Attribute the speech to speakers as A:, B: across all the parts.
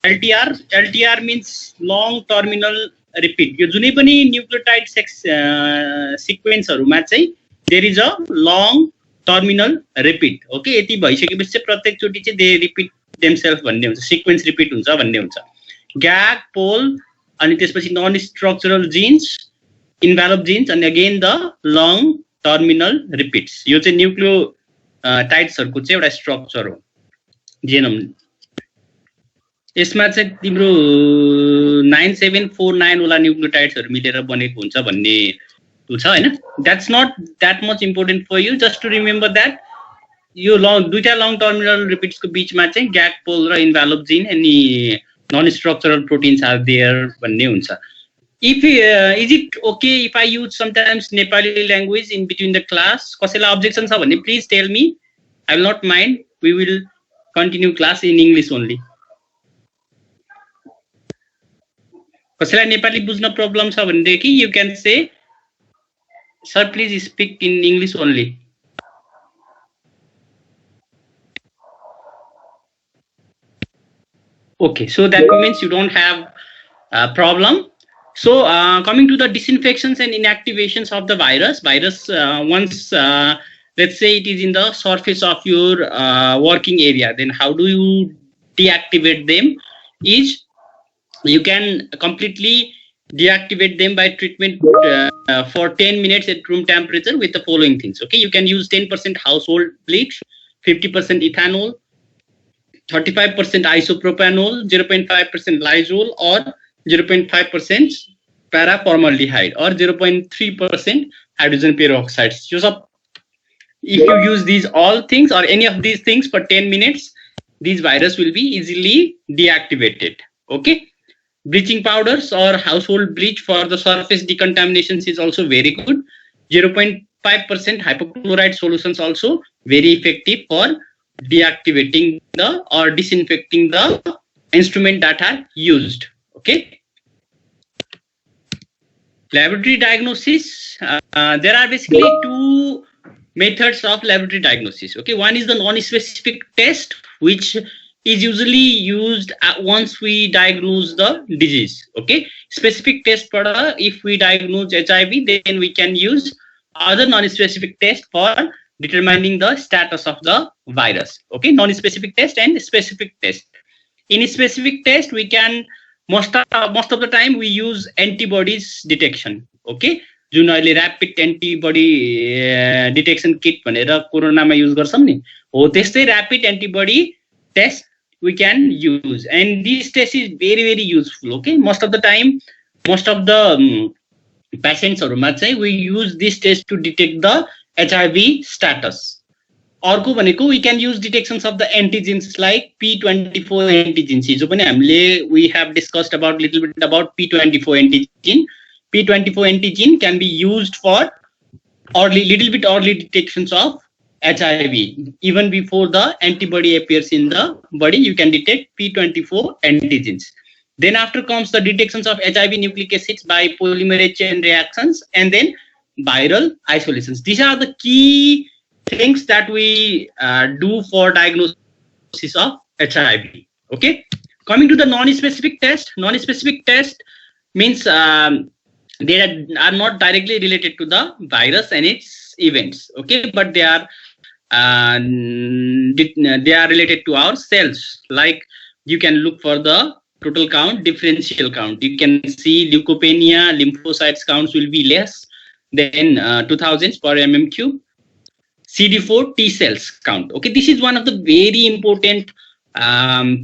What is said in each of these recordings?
A: LTR means long terminal repeat. यो जुनै पनि nucleotide सिक्वेन्सहरुमा चाहिँ there is a long terminal repeat. Okay, यति भइसकेपछि चाहिँ प्रत्येक चोटी चाहिँ they repeat themselves भन्ने हुन्छ, सिक्वेन्स रिपिट हुन्छ भन्ने हुन्छ. ग्याग, पोल अनि त्यसपछि non structural genes, envelope genes अनि again the long terminal repeats. यो चाहिँ न्यूक्लियोटाइड्सहरुको चाहिँ एउटा स्ट्रक्चर हो. जेनोम यसमा चाहिँ तिम्रो 9749 वाला न्यूक्लियोटाइड्सहरु मिलेर बनेको हुन्छ भन्ने छ हैन. That's not that much important for you, just to remember that यो दुईटा लङ टर्मिनल रिपिट्सको बीचमा चाहिँ ग्याग, पोल र इन्भेलप जीन अनि non structural proteins are there भन्ने हुन्छ. If is it okay if I use sometimes Nepali language in between the class? कसैलाई objection छ भने please tell me. I will not mind. We will continue class in English only. कसैलाई नेपाली बुझ्न problem छ भनेदेखि you can say, sir please speak in English only. Okay, so that means you don't have a problem. So coming to the disinfections and inactivations of the virus, once let's say it is in the surface of your working area, then how do you deactivate them? Is you can completely deactivate them by treatment for 10 minutes at room temperature with the following things. Okay, you can use 10% household bleach, 50% ethanol, 35% isopropanol, 0.5% lysol, or 0.5% paraformaldehyde, or 0.3% hydrogen peroxide. So if you use these all things or any of these things for 10 minutes, these virus will be easily deactivated. Okay, bleaching powders or household bleach for the surface decontaminations is also very good. 0.5% hypochlorite solutions also very effective for deactivating the or disinfecting the instrument that are used. Okay, laboratory diagnosis, there are basically two methods of laboratory diagnosis. Okay, one is the non-specific test, which is usually used once we diagnose the disease. Okay, specific test for if we diagnose HIV, then we can use other non-specific test for determining the status of the virus. Okay, non-specific test and specific test. In a specific test, we can most of the time we use antibodies detection. Okay, जुन अहिले rapid antibody detection kit भनेर कोरोनामा use गर्छौं नि, हो त्यस्तै rapid antibody test we can use, and this test is very useful. Okay, most of the time, most of the patients we use this test to detect the HIV status. अर्को भनेको we can use detections of the antigens like P24 antigens. जो पनि हामीले we have discussed about little bit about P24 antigen. P24 antigen can be used for little bit early detections of HIV. Even before the antibody appears in the body, you can detect P24 antigens. Then after comes the detections of HIV nucleic acids by polymerase chain reactions, and then viral isolations. These are the key things that we do for diagnosis of HIV. Okay, coming to the non-specific test. Non-specific test means they are not directly related to the virus and its events. Okay, but they are related to our cells. Like you can look for the total count, differential count. You can see leukopenia, lymphocytes counts will be less than 2000 per mm cube. CD4 T cells count. Okay, this is one of the very important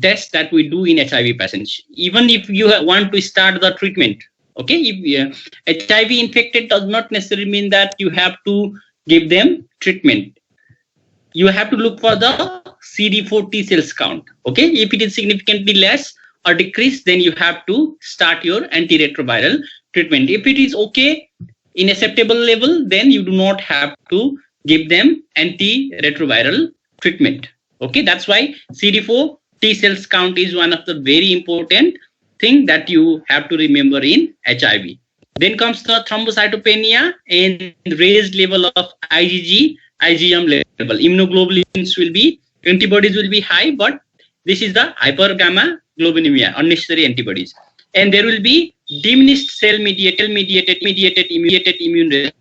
A: tests that we do in HIV patients. Even if you want to start the treatment, okay, if HIV infected does not necessarily mean that you have to give them treatment. You have to look for the CD4 T cells count. Okay, if it is significantly less or decreased, then you have to start your antiretroviral treatment. If it is okay in acceptable level, then you do not have to give them antiretroviral treatment. Okay, that's why CD4 T cells count is one of the very important thing that you have to remember in HIV. Then comes the thrombocytopenia and raised level of IgG, IgM level. Immunoglobulins will be, antibodies will be high, but this is the hypergamma globulinemia, unnecessary antibodies. And there will be diminished cell mediated immune response.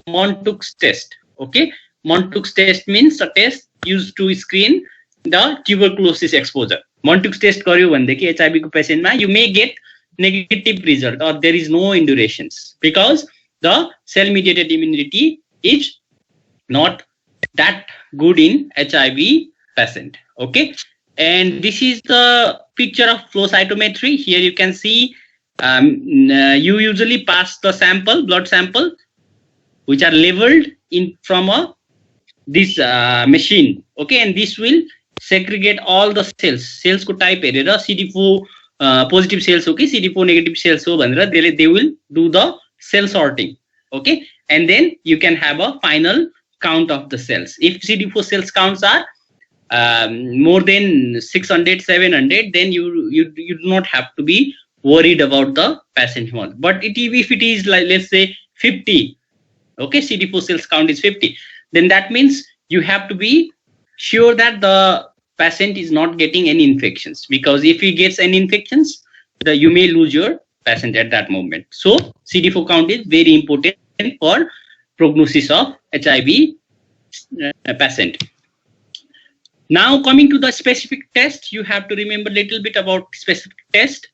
A: Montague's test. Okay, Montague's test means a test used to screen the tuberculosis exposure. Montague's test गर्यो भनेदेखि HIV को patient मा you may get negative result or there is no indurations because the cell mediated immunity is not that good in HIV patient. Okay, and this is the picture of flow cytometry. Here you can see you usually pass the sample, blood sample, which are labeled in from this machine. Okay, and this will segregate all the cells को type हेरेर CD4 positive cells okay, CD4 negative cells हो भनेर they will do the cell sorting. Okay, and then you can have a final count of the cells. If CD4 cells counts are more than 600, 700, then you do not have to be worried about the patient health. But if it is like, let's say 50, okay, CD4 cells count is 50, then that means you have to be sure that the patient is not getting any infections, because if he gets any infections, you may lose your patient at that moment. So CD4 count is very important for prognosis of HIV patient. Now coming to the specific test, you have to remember a little bit about specific test.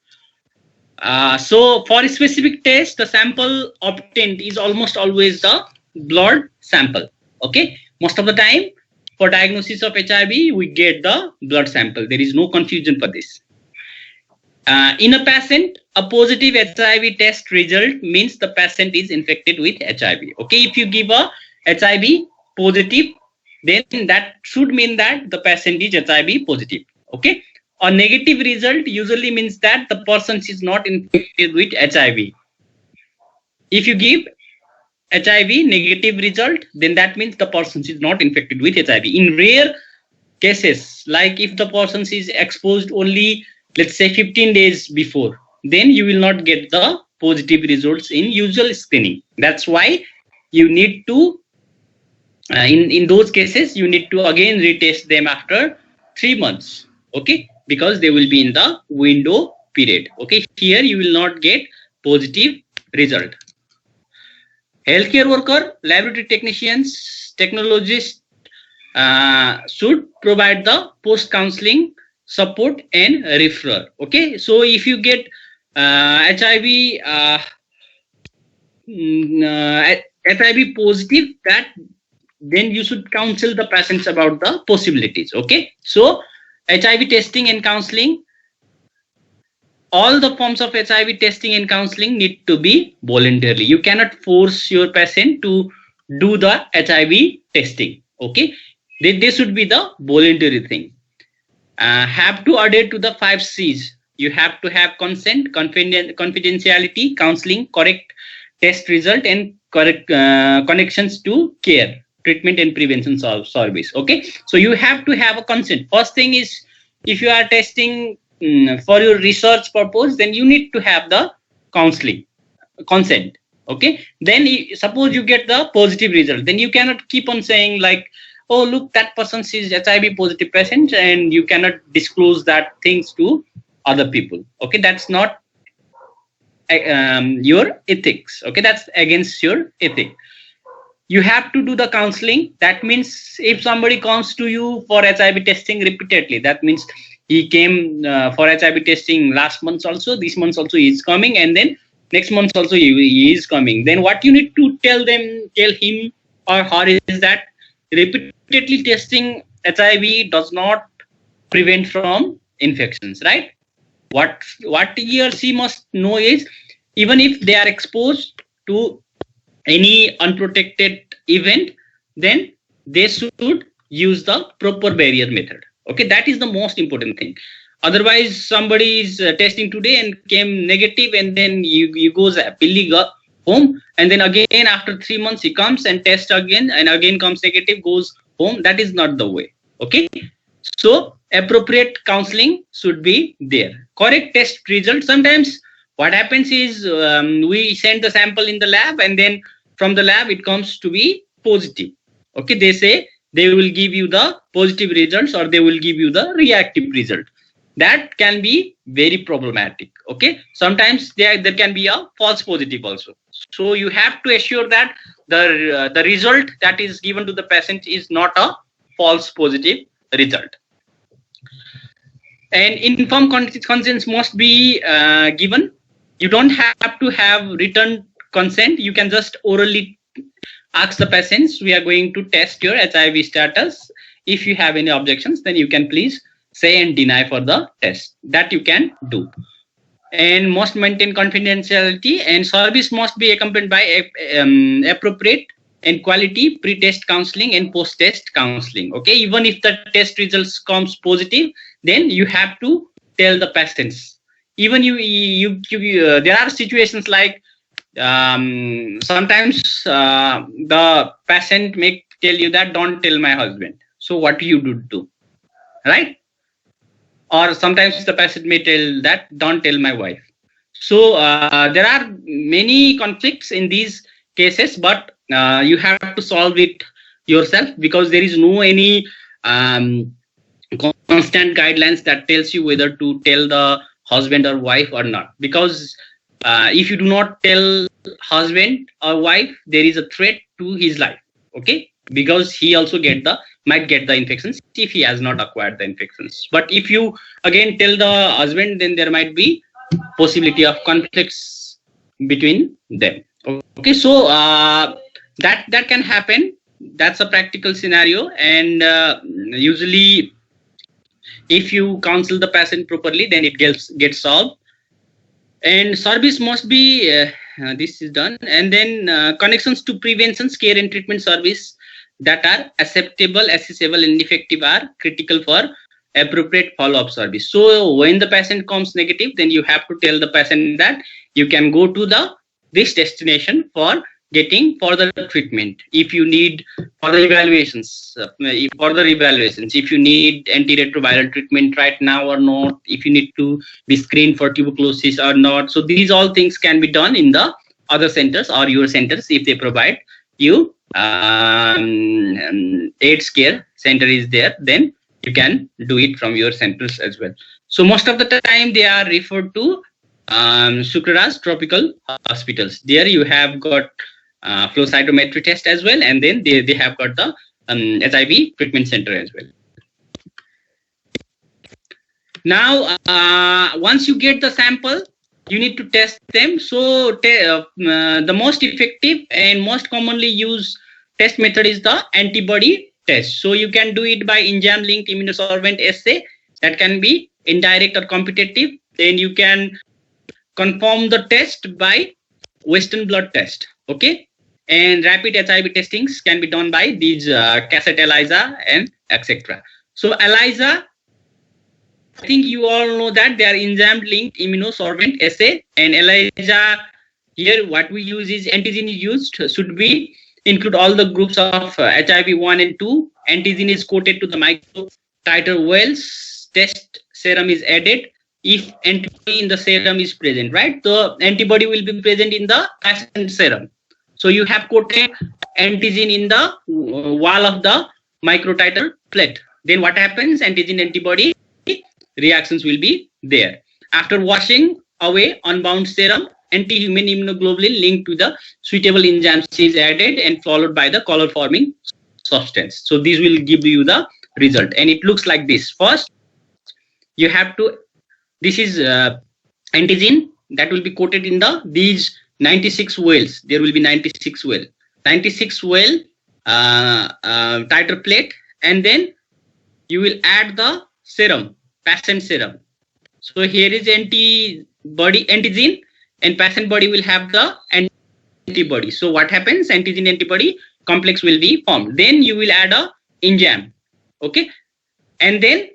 A: So for a specific test, the sample obtained is almost always the blood sample. Okay, most of the time for diagnosis of HIV, we get the blood sample. There is no confusion for this. In a patient, a positive HIV test result means the patient is infected with HIV. Okay, if you give a HIV positive, then that should mean that the patient is HIV positive. Okay, a negative result usually means that the person is not infected with HIV. If you give HIV negative result, then that means the person is not infected with HIV. In rare cases, like if the person is exposed only, let's say 15 days before, then you will not get the positive results in usual screening. That's why you need to, in those cases, you need to again retest them after 3 months. Okay, because they will be in the window period. Okay, here you will not get positive result. Healthcare worker, laboratory technicians, technologists should provide the post-counseling support and referral. Okay, so if you get HIV HIV positive, that then you should counsel the patients about the possibilities. Okay, so HIV testing and counseling, all the forms of HIV testing and counseling need to be voluntarily. You cannot force your patient to do the HIV testing. Okay, they should be the voluntary thing. Have to adhere to the 5 C's. You have to have consent, confidentiality, counseling, correct test result, and correct connections to care, treatment and prevention service. Okay, so you have to have a consent. First thing is, if you are testing for your research purpose, then you need to have the counseling consent. Okay, then suppose you get the positive result, then you cannot keep on saying like, oh look, that person is HIV positive patient, and you cannot disclose that things to other people. Okay, that's not your ethics. Okay, that's against your ethic. You have to do the counseling. That means if somebody comes to you for HIV testing repeatedly, that means he came for HIV testing last month also, this month also he is coming, and then next month also he is coming. Then what you need to tell him or her is that repeatedly testing HIV does not prevent from infections, right? What he or she must know is, even if they are exposed to any unprotected event, then they should use the proper barrier method. Okay, that is the most important thing. Otherwise, somebody is testing today and came negative, and then you goes happily home, and then again after 3 months he comes and tests again, and again comes negative, goes home. That is not the way. Okay, so appropriate counseling should be there. Correct test result. Sometimes what happens is we send the sample in the lab, and then from the lab it comes to be positive. Okay, they say they will give you the positive results or they will give you the reactive result. that can be very problematic. Okay, sometimes there can be a false positive also. So you have to assure that the result that is given to the patient is not a false positive result. And informed consent must be given. You don't have to have written consent. You can just orally ask the patients, we are going to test your HIV status. If you have any objections, then you can please say and deny for the test. That you can do. And must maintain confidentiality, and service must be accompanied by appropriate and quality pre-test counseling and post-test counseling. Okay, even if the test results comes positive, then you have to tell the patients. Even there are situations like sometimes the patient may tell you that don't tell my husband. So what do you do, right? Or sometimes the patient may tell that don't tell my wife. So there are many conflicts in these cases, but you have to solve it yourself, because there is no any constant guidelines that tells you whether to tell the husband or wife or not. Because if you do not tell husband or wife, there is a threat to his life. Okay, because he also might get the infections if he has not acquired the infections. But if you again tell the husband, then there might be possibility of conflicts between them. Okay, so that can happen. That's a practical scenario, and usually if you counsel the patient properly, then it gets solved. And service must be this is done. And then connections to prevention, care and treatment service that are acceptable, accessible and effective are critical for appropriate follow-up service. So when the patient comes negative, then you have to tell the patient that you can go to this destination for getting further treatment. If you need further evaluations, if you need antiretroviral treatment right now or not, if you need to be screened for tuberculosis or not. So these all things can be done in the other centers or your centers if they provide you AIDS care center is there, then you can do it from your centers as well. So most of the time they are referred to Sukraraj tropical hospitals. There you have got flow cytometry test as well, and then they have got the HIV treatment center as well. Now once you get the sample, you need to test them. So the most effective and most commonly used test method is the antibody test. So you can do it by enzyme linked immunosorbent assay, that can be indirect or competitive. Then you can confirm the test by Western blot test. Okay, and rapid HIV testings can be done by these cassette ELISA and etc. So ELISA, I think you all know that they are enzyme linked immunosorbent assay, and ELISA here what we use is antigen is used, should be include all the groups of HIV 1 and 2. Antigen is coated to the micro titer wells. Test serum is added. If antibody in the serum is present, right? The antibody will be present in the patient serum. So you have coated antigen in the wall of the micro titer plate. Then what happens? Antigen antibody reactions will be there. After washing away unbound serum, anti-human immunoglobulin linked to the suitable enzymes is added and followed by the color forming substance. So this will give you the result, and it looks like this. First you have to, this is antigen that will be coated in these 96 wells. There will be 96 well titer plate, and then you will add the serum, patient serum. So here is antigen, and patient body will have the antibody. So what happens? Antigen antibody complex will be formed. Then you will add a enzyme. Okay, and then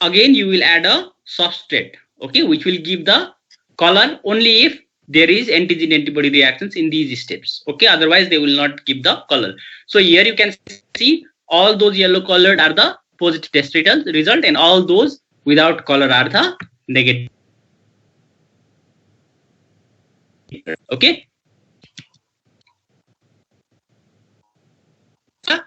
A: again you will add a substrate. Okay, which will give the color only if there is antigen antibody reactions in these steps. Okay, otherwise they will not give the color. So here you can see all those yellow colored are the positive test result, and all those without color are the negative. Okay,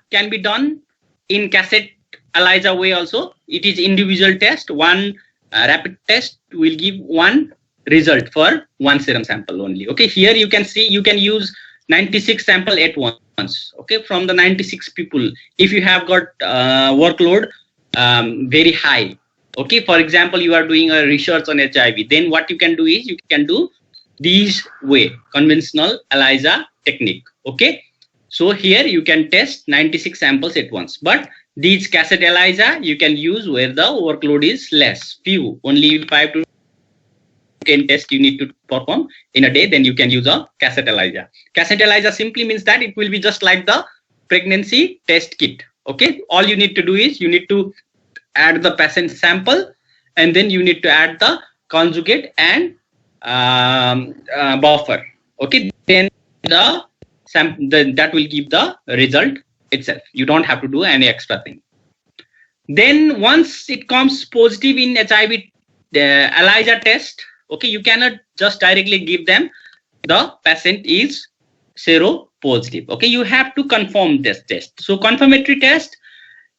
A: can be done in cassette ELISA way also, it is individual test. One rapid test will give one result for one serum sample only. Okay, here you can see you can use 96 sample at once. Okay, from the 96 people, if you have got workload very high. Okay, for example, you are doing a research on HIV, then what you can do is you can do these way, conventional ELISA technique. Okay, so here you can test 96 samples at once, but these cassette ELISA you can use where the workload is less, few, only 5 to 10 tests you need to perform in a day, then you can use a cassette ELISA. Cassette ELISA simply means that it will be just like the pregnancy test kit. Okay, all you need to do is you need to add the patient sample, and then you need to add the conjugate and buffer. Okay, then that will give the result itself. You don't have to do any extra thing. Then once it comes positive in HIV ELISA test, okay, you cannot just directly give them the patient is seropositive. Okay, you have to confirm this test. So confirmatory test,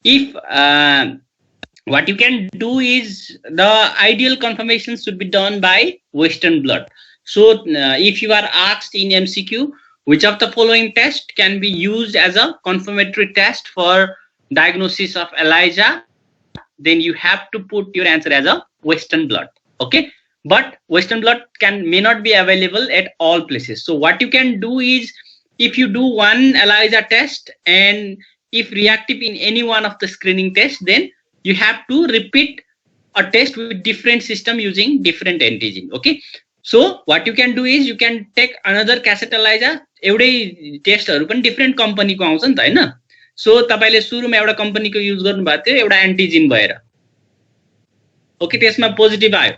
A: if what you can do is the ideal confirmation should be done by Western blot. So if you are asked in MCQ, which of the following test can be used as a confirmatory test for diagnosis of ELISA, then you have to put your answer as a Western blot. Okay, but Western blot may not be available at all places. So what you can do is, if you do one ELISA test and if reactive in any one of the screening tests, then you have to repeat a test with different system using different antigen. Okay, so what you can do is you can take another cassette ELISA. एउटै टेस्टहरु पनि different कम्पनीको आउँछ नि त हैन. सो तपाईले सुरुमा एउटा कम्पनीको युज गर्नु भएको थियो, एउटा एन्टिजिन भएर, ओके, त्यसमा पोजिटिभ आयो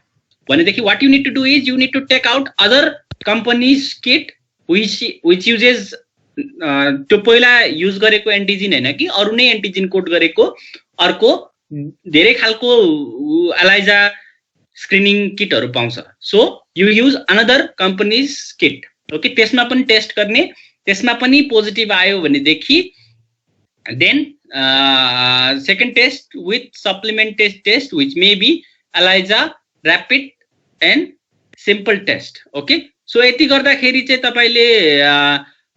A: भनेदेखि what you need to do is you need to take out other companies kit which uses त्यो पहिला युज गरेको एन्टिजिन हैन कि अरु नै एन्टिजिन कोड गरेको अर्को धेरै खालको ELISA स्क्रिनिङ किटहरु पाउँछ. So you use another companies kit. Okay, त्यसमा पनि टेस्ट गर्ने, त्यसमा पनि पोजिटिभ आयो भनेदेखि then second test with supplemented test which may be ELISA rapid and simple test. Okay, so यति गर्दाखेरि चाहिँ तपाईले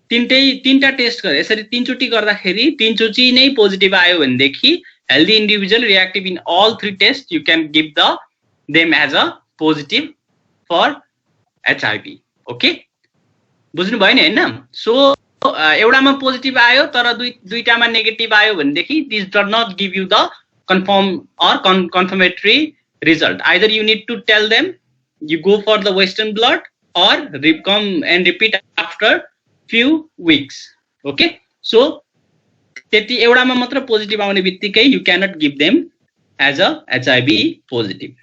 A: तीनटा टेस्ट गरे, यसरी तीनचोटी गर्दाखेरि तीनचोटी नै पोजिटिभ आयो भनेदेखि healthy individual reactive in all three test you can give them as a positive for HIV. Okay, बुझ्नु भयो नि हैन. सो एउटामा पोजिटिभ आयो तर दुईटामा नेगेटिभ आयो भनेदेखि this does not give you the confirm or confirmatory result. Either you need to tell them you go for the western blot or come and repeat after few weeks. Okay, so त्यति एउटामा मात्र positive आउने बित्तिकै you cannot give them as a HIV positive.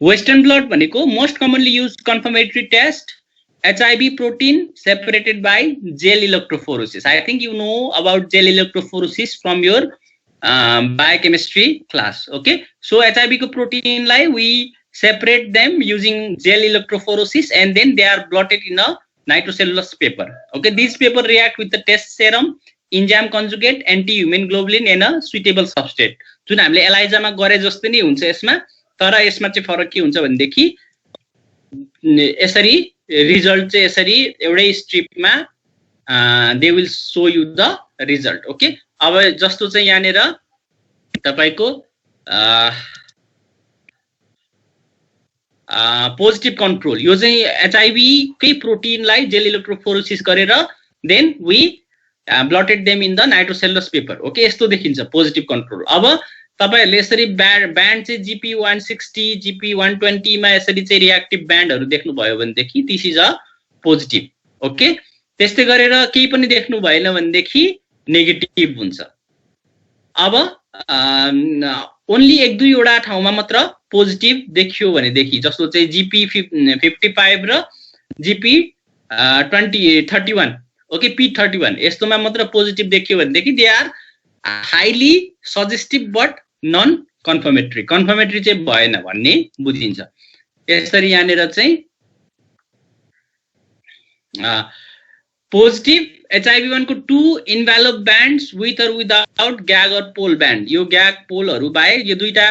A: Western blot भनेको most commonly used confirmatory test, HIV protein separated by gel electrophoresis. I think you know about gel electrophoresis from your biochemistry class. Okay, so HIV को protein lie we separate them using gel electrophoresis and then they are blotted in a nitrocellulose paper. Okay, these paper react with the test serum, enzyme conjugate, anti-human globulin and a suitable substrate. जुन हामीले ELISA मा गरे जस्तै नै हुन्छ यसमा, तर यसमा चाहिँ फरक के हुन्छ भनेदेखि यसरी रिजल्ट चाहिँ यसरी एउटै स्ट्रिपमा they will show you the result. Okay, अब जस्तो चाहिँ यहाँनेर तपाईको पोजिटिभ कन्ट्रोल, यो चाहिँ HIV कै प्रोटिनलाई जेल इलेक्ट्रोफोरेसिस गरेर then we blotted them in the nitrocellulose paper. Okay, यस्तो देखिन्छ पोजिटिभ कन्ट्रोल. अब तपाईहरुले यसरी ब्यान्ड चाहिँ GP 160 GP 120 मा यसरी चाहिँ रिएक्टिभ ब्यान्डहरु देख्नु भयो भनेदेखि this is a positive. Okay, त्यस्तै गरेर केही पनि देख्नु भएन भनेदेखि नेगेटिभ हुन्छ. अब ओन्ली एक दुईवटा ठाउँमा मात्र पोजिटिभ देखियो भनेदेखि, जस्तो चाहिँ GP 55 र GP 31, ओके, P31 यस्तोमा मात्र पोजिटिभ देखियो भनेदेखि they are highly suggestive but non confirmatory. Confirmatory चाहिँ भएन भन्ने बुझिन्छ. यसरी यहाँनेर चाहिँ पोजिटिभ HIV1 को 2 envelope bands with or without gag or pol band यो ग्याग पोलहरु बाहेक यो दुईटा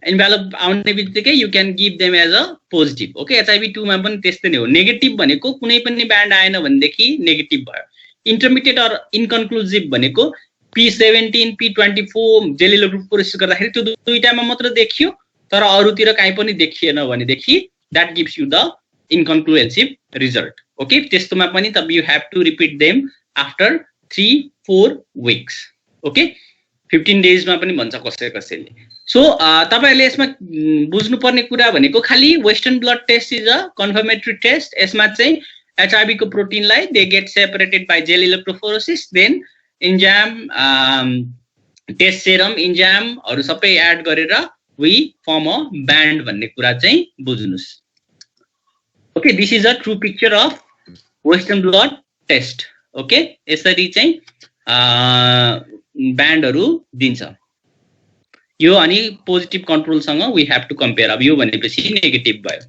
A: इन्भेलप आउने बित्तिकै you can give them as a positive okay HIV2 मा पनि त्यस्तै नै हो नेगेटिभ भनेको कुनै पनि ब्यान्ड आएन भनेदेखि नेगेटिभ भयो इन्टरमिडिएट अर इनकन्क्लुसिभ भनेको P17 P24 जेलिलो ग्रुपको रिसर्च गर्दाखेरि त्यो दुईटामा मात्र देखियो तर अरुतिर कहीँ पनि देखिएन भनेदेखि that gives you the inconclusive result okay त्यस्तोमा पनि तब you have to repeat them after 3-4 weeks okay 15 days मा पनि भन्छ कसैले सो तपाईहरुले यसमा बुझ्नुपर्ने कुरा भनेको खाली western blood test is a confirmatory test यसमा चाहिँ HIV को प्रोटिनलाई they get separated by gel electrophoresis then enzyme test serum enzyme हरु सबै एड गरेर we form a band भन्ने कुरा चाहिँ बुझ्नुस् okay this is a true picture of western blood test okay यसरी चाहिँ ब्यान्डहरु दिन्छ यो अनि पोजिटिभ कन्ट्रोल सँग we have to compare अब यो भनेपछि नेगेटिभ भयो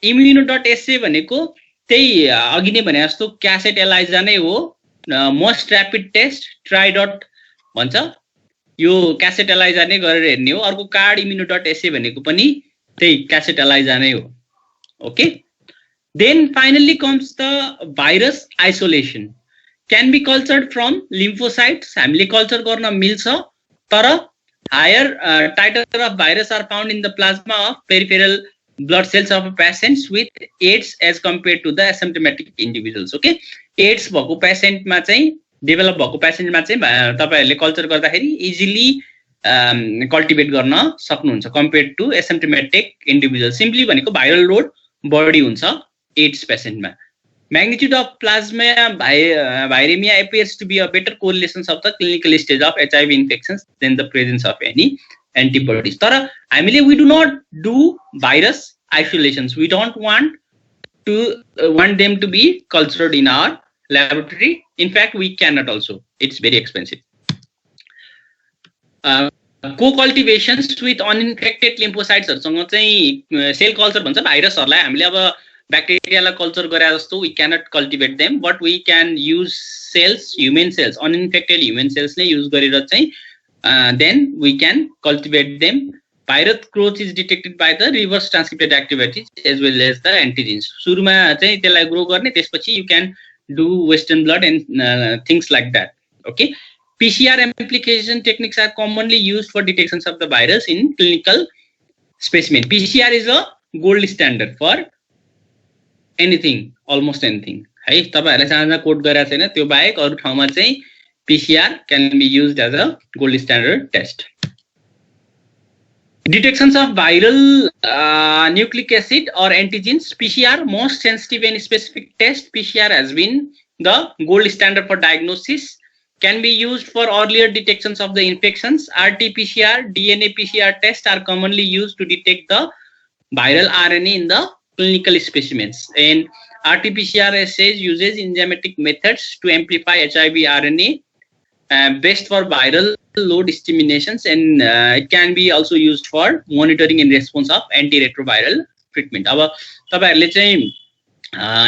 A: immuno.sa भनेको त्यही अघि नै भने जस्तो क्यासेट एलाइजा नै हो मोस्ट र्यापिड टेस्ट ट्राइडट भन्छ यो क्यासेट एलाइजा नै गरेर हेर्ने हो अर्को कार्ड immuno.sa भनेको पनि त्यही क्यासेट एलाइजा नै हो okay then finally comes the virus isolation can be cultured from lymphocytes हामीले कल्चर गर्न मिल्छ तर higher titre of virus are found in the plasma of peripheral blood cells of patients with AIDS as compare to the asymptomatic individuals okay AIDS भएको पेशेन्टमा चाहिँ develop भएको पेशेन्टमा चाहिँ तपाईहरुले कल्चर गर्दाखेरि इजिली कल्टिभेट गर्न सक्नुहुन्छ compare to asymptomatic individual simply भनेको भाइरल लोड बढी हुन्छ एड्स पेशेन्टमा magnitude of plasma viremia appears to be a better correlation of the clinical stage of HIV infections than the presence of any antibodies tara हामीले we do not do virus isolations we don't want them to be cultured in our laboratory in fact we cannot also it's very expensive co-cultivations with uninfected lymphocytes हरुसँग चाहिँ cell culture भन्छ भाइरसहरुलाई हामीले अब ब्याक्टेरियालाई culture गरे जस्तो we cannot cultivate them but we can use cells human cells uninfected human cells ले use गरेर चाहिँ then we can cultivate them virus growth is detected by the reverse transcripted activities as well as the antigens सुरुमा चाहिँ त्यसलाई grow गर्ने त्यसपछि you can do western blood and things like that okay PCR amplification techniques are commonly used for detections of the virus in clinical specimen PCR is a gold standard for anything almost anything है तपाईहरुले साझा code गरेको छैन त्यो बाहेक अरु ठाउँमा चाहिँ PCR can be used as a gold standard test detections of viral nucleic acid or antigens PCR most sensitive and specific test PCR has been the gold standard for diagnosis can be used for earlier detections of the infections RT-PCR DNA PCR tests are commonly used to detect the viral RNA in the clinical specimens and RT-PCR assays uses enzymatic methods to amplify HIV RNA best for viral load estimations and it can be also used for monitoring in response of antiretroviral treatment अब तपाईहरुले चाहिँ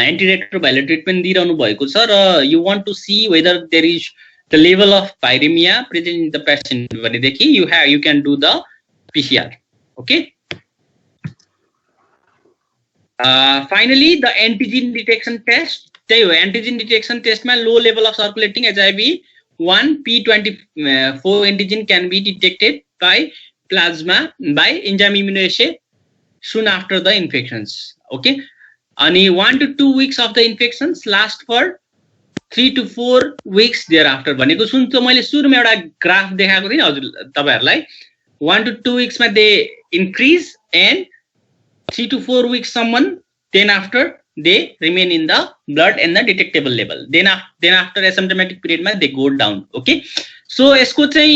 A: antiretroviral treatment दिइरहनु भएको छ र you want to see whether there is the level of viremia present in the patient भनेदेखि you can do the PCR okay finally the antigen detection test त्यही हो antigen detection test मा low level of circulating HIV1 P24 antigen can be detected by plasma by enzyme immunoassay soon after the infections okay अनि 1 to 2 weeks of the infections last for 3 to 4 weeks thereafter भनेको सुन्छ मैले सुरुमा एउटा graph देखाएको थिएँ हजुर तपाईहरुलाई 1 to 2 weeks मा they increase and 3 to 4 weeks someone then after they remain in the blood and the detectable level then after asymptomatic period ma they go down okay so यसको चाहिँ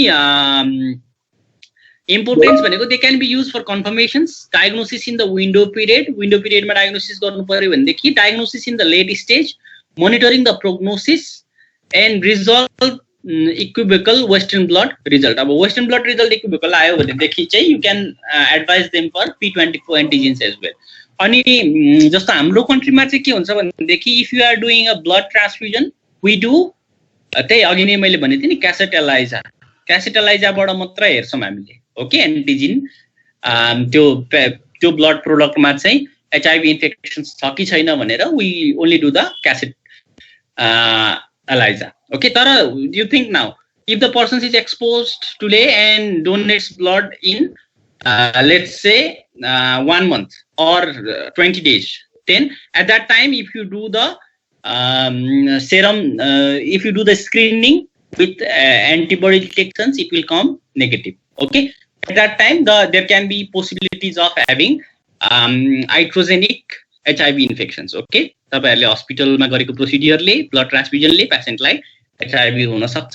A: importance भनेको they can be used for confirmations diagnosis in the window period मा diagnosis गर्नु पर्यो भनेदेखि diagnosis in the late stage monitoring the prognosis and resolve equivocal western blood result. अब western blood result equivocal आयो भनेदेखि चाहिँ you can advise them for P24 antigens as well. अनि जस्तो हाम्रो कन्ट्रीमा चाहिँ के हुन्छ भनेदेखि if you are doing a blood transfusion we do त्यही अघि नै मैले भनेको थिएँ नि क्यासेटलाइजाबाट मात्र हेर्छौँ हामीले. ओके, एन्टिजिन त्यो ब्लड प्रोडक्टमा चाहिँ HIV इन्फेक्सन छ कि छैन भनेर we only do the cassette ELISA. Okay, तर you think now if the person is exposed today and donates blood in let's say 1 month or 20 days, then at that time if you do the serum, if you do the screening with antibody detections, it will come negative. Okay, at that time there can be possibilities of having iatrogenic HIV infections. Okay, तपाईहरुले हस्पिटलमा गरेको प्रोसिडियरले blood ट्रान्सफ्युजनले पेशेन्टलाई HIV हुन सक्छ.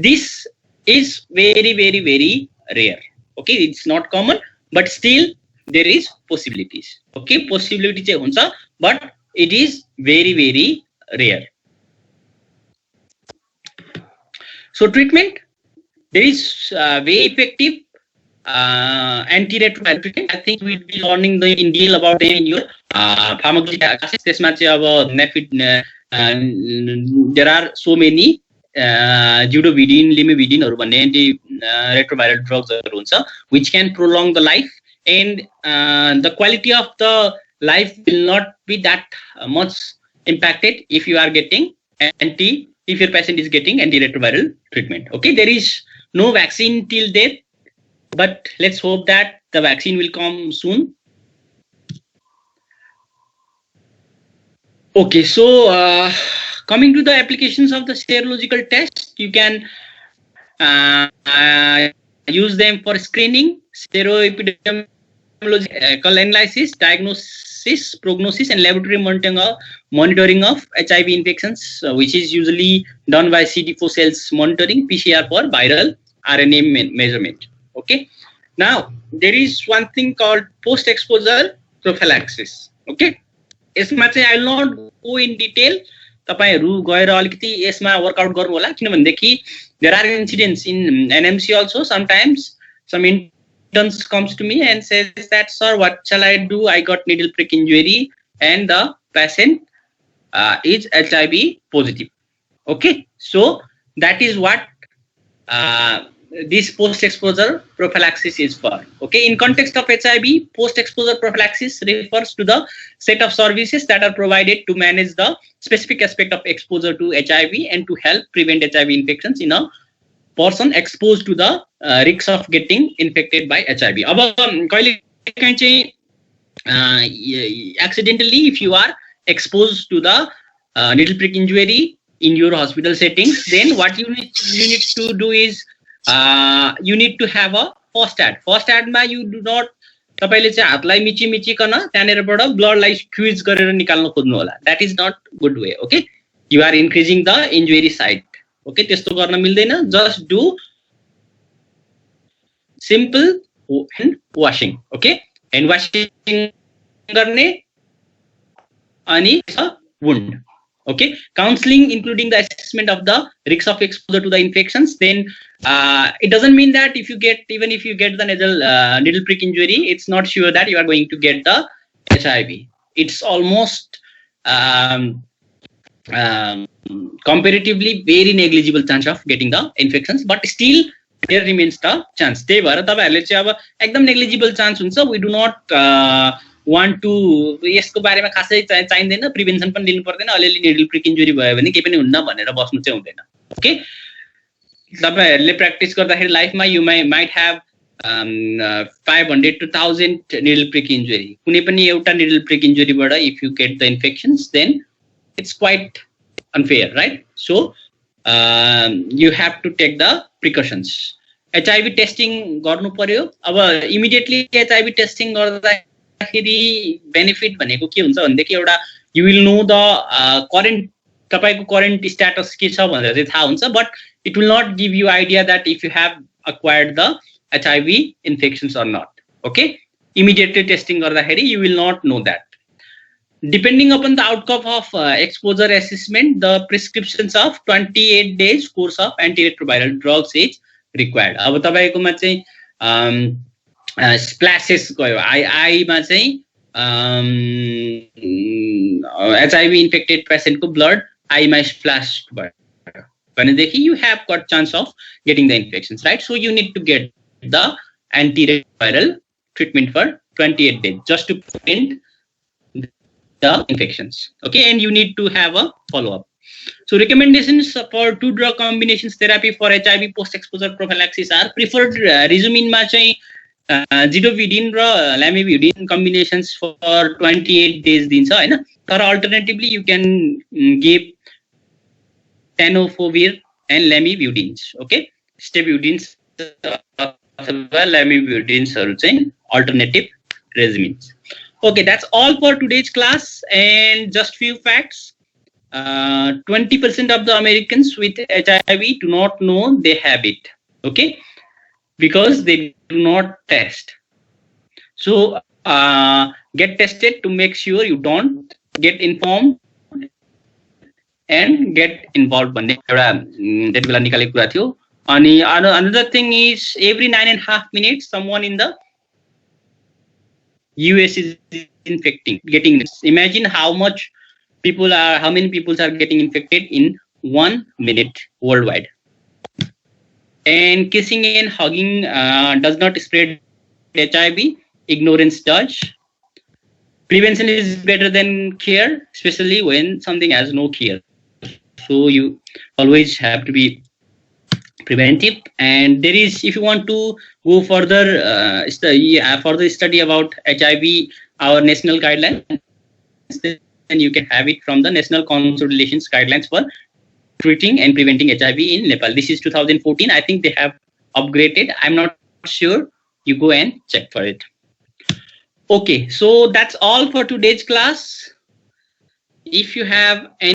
A: This is very very very rare. Okay, it's not common, but still there is possibilities. Okay, possibility चाहिँ हुन्छ, but it is very very rare. So treatment, there is very effective antiretroviral treatment. I think we'll be learning in detail about them in your pharmacology classes. त्यसमा चाहिँ अब there are so many Zidovudine, limivudine भन्ने antiretroviral drugs हुन्छ which can prolong the life, and the quality of the life will not be that much impacted if you are getting if your patient is getting antiretroviral treatment. Okay, there is no vaccine till date, but let's hope that the vaccine will come soon. Okay, so coming to the applications of the serological test, you can use them for screening, seroepidemiological analysis, diagnosis, prognosis, and laboratory monitoring of HIV infections, which is usually done by CD4 cells monitoring, PCR for viral RNA measurement. Okay, now there is one thing called post-exposure prophylaxis. Okay, यसमा चाहिँ I will not go in detail. तपाईहरु गएर अलिकति यसमा workout गर्नु होला, किनभनेदेखि there are incidents in NMC also. Sometimes some interns comes to me and says that, sir, what shall I do? I got needle prick injury and the patient is HIV positive. Okay, so that is what this post-exposure prophylaxis is for. Okay, in context of HIV, post-exposure prophylaxis refers to the set of services that are provided to manage the specific aspect of exposure to HIV and to help prevent HIV infections in a person exposed to the risks of getting infected by HIV. अब कहिलेकाहीँ चाहिँ accidentally if you are exposed to the needle prick injury in your hospital settings, then what you need to do is you need to have a first aid. First aid मा you do not तपाईले चाहिँ हातलाई मिचिकन त्यहाँनेरबाट ब्लडलाई squeeze गरेर निकाल्न खोज्नु होला. That is not good way. Okay, you are increasing the injury site. Okay, त्यस्तो गर्न मिल्दैन. Just do simple hand washing. Okay, hand washing गर्ने अनि wound. Okay, counseling including the assessment of the risks of exposure to the infections. Then it doesn't mean that even if you get the needle prick injury, it's not sure that you are going to get the HIV. It's almost comparatively very negligible chance of getting the infections, but still there remains the chance. त्यही भएर तपाईहरुले चाहिँ अब एकदम negligible chance हुन्छ. We do not want to यसको बारेमा खासै चाहिँदैन, प्रिभेन्सन पनि लिनु पर्दैन. अलिअलि निडल प्रिक इन्जुरी भयो भने केही पनि हुन्न भनेर बस्नु चाहिँ हुँदैन. ओके, तपाईहरुले प्र्याक्टिस गर्दाखेरि लाइफमा you might have 500 to 1000 needle prick injury. कुनै पनि एउटा निडल प्रिक इन्जुरीबाट if you get the infections then it's quite unfair, right? So you have to take the precautions. HIV testing गर्नु पर्यो. अब इमिडिएटली HIV टेस्टिङ गर्दा benefit भनेको के हुन्छ भनेदेखि एउटा you will know the current तपाईको करेन्ट स्ट्याटस के छ भनेर चाहिँ थाहा हुन्छ, but it will not give you idea that if you have acquired the HIV infections or not. Okay, immediately testing गर्दाखेरि you will not know that. Depending upon the outcome of exposure assessment, the prescriptions of 28 days course of antiretroviral drugs is required. अब तपाईकोमा चाहिँ splashes गयो आईमा चाहिँ HIV infected patient को blood आईमा splash भयो भनेदेखि you have got chance of getting the infections, right? So you need to get the antiretroviral treatment for 28 days just to prevent the infections. Okay, and you need to have a follow-up. So recommendations for 2 drug combinations therapy for HIV post-exposure prophylaxis are preferred regimen मा चाहिँ zidovudine raw lamivudine combinations for 28 days दिन्छ हैन. तर alternatively you can give tenofovir and lamivudines. Okay, stevudines अथवा lamivudines हरु चाहिँ alternative regimens. Okay, that's all for today's class. And just few facts. 20% of the Americans with HIV do not know they have it. Okay, because they do not test. So get tested to make sure you don't get informed and get involved. Another thing is every 9.5 minutes someone in the US is getting this. Imagine how many people are getting infected in 1 minute worldwide. And kissing and hugging does not spread HIV. Ignorance does. Prevention is better than care, especially when something has no cure. So you always have to be preventive. And there is, if you want to go further, further study about HIV, our national guidelines, then you can have it from the National Council Relations Guidelines for treating and preventing HIV in Nepal. This is 2014. I think they have upgraded. I'm not sure. You go and check for it. Okay, so that's all for today's class. If you have any